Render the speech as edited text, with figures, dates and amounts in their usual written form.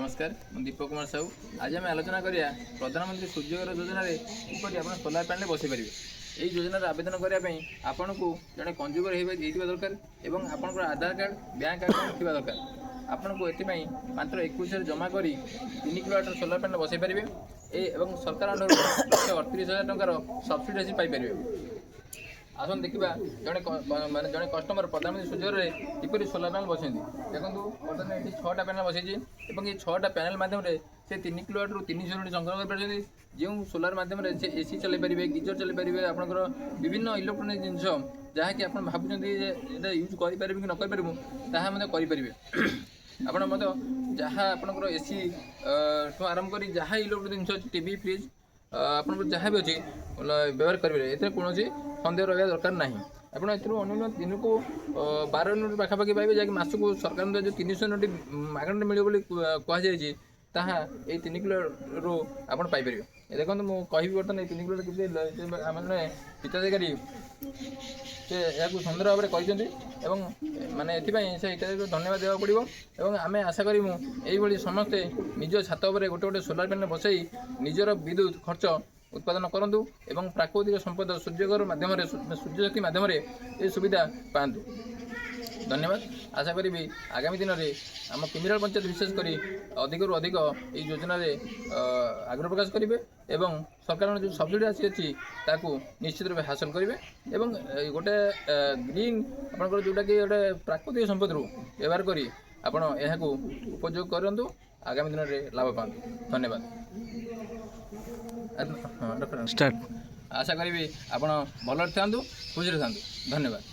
नमस्कार मैं दीपक कुमार साहू। आज आम आलोचना करिया प्रधानमंत्री सूर्यघर योजन किपरि आप सोलार पैनल बसई पारे। यही योजन आवेदन करने आपन को जड़े कंज्यूमर होता दरकार और आपंकर आधार कार्ड बैंक अकाउंट थी दरकार। आपन को ये मात्र 21 जमा कर 3 किलोवाट सोलार पैनल बसई पारे और सरकार 1,38,000 टंकार सब्सिडी पाइपर। आसन देखा जड़े मानते जड़े कस्टमर प्रधानमंत्री सूर्यघर किपरि सोलार पैनल बसती देखो बर्तमान ये 6टा पैनल बसई और ये 6टा पैनल मध्यम से 3 किलोवाट रु 300 यूनिट संग्रह कर जो सोलार मध्यम से एसी चलाई पारे गीजर चलाई पारे आपंकर विभिन्न इलेक्ट्रोनिक जिनस जहाँकि आप भावुँ यूज करें कि न करें करें ଆପଣ ମଧ୍ୟ ଯାହା ଆପଣଙ୍କର ଏସି ଠୁ ଆରମ୍ଭ କରି ଯାହା ଇଲେକ୍ଟ୍ରୋନିକ୍ ଜିନିଷ ଅଛି टीवी फ्रिज ଆପଣଙ୍କର ଯାହା ବି ଅଛି ବ୍ୟବହାର କରିପାରିବେ। ଏଥିରେ କୌଣସି ସନ୍ଦେହ ରହିବା ଦରକାର ନାହିଁ। ଆପଣ ଏଥିରୁ ଅନ୍ୟ ଦିନକୁ 12 ୟୁନିଟ୍ ପାଖାପାଖି ପାଇବେ ଯାହାକି ମାସକୁ ସରକାରଙ୍କ ଯେଉଁ 300 ୟୁନିଟ୍ ମାଗଣାରେ ମିଳିବ ବୋଲି କୁହାଯାଇଛି ତାହା ଏଇ 3 କିଲୋରୁ ଆପଣ ପାଇପାରିବେ। ଦେଖନ୍ତୁ ମୁଁ କହିବି ବର୍ତ୍ତମାନ ଏଇ 3 କିଲୋରେ କେତେ ଆମେ ଜଣେ ହିତାଧିକାରୀ से यहाँ सुंदर भाव में कहते माने से हिताधिकारी धन्यवाद देवा पड़ो और आम आशा करूँ यही समस्ते निज छात गोटे गोटे सोलार पैनल बसई निजर विद्युत खर्च उत्पादन करूँ और प्राकृतिक संपद सूर्यघर मध्यम सूर्यशक्ति मध्यम ये सुविधा पातु। धन्यवाद। आशा करी आगामी दिन में आम किमिराल पंचायत विशेषकर अधिक रु अधिक ये योजन आग्रह प्रकाश करेंगे और सरकार जो सब्सिडी आसी अच्छी निश्चित रूप हासिल करेंगे और गोटे ग्रीन आपंकर जोटा कि गोटे प्राकृतिक संपद व्यवहार कर उपयोग करूँ आगामी दिन में लाभ पातु। धन्यवाद। स्टार्ट। आशा करी आप भल था खुशी था। धन्यवाद।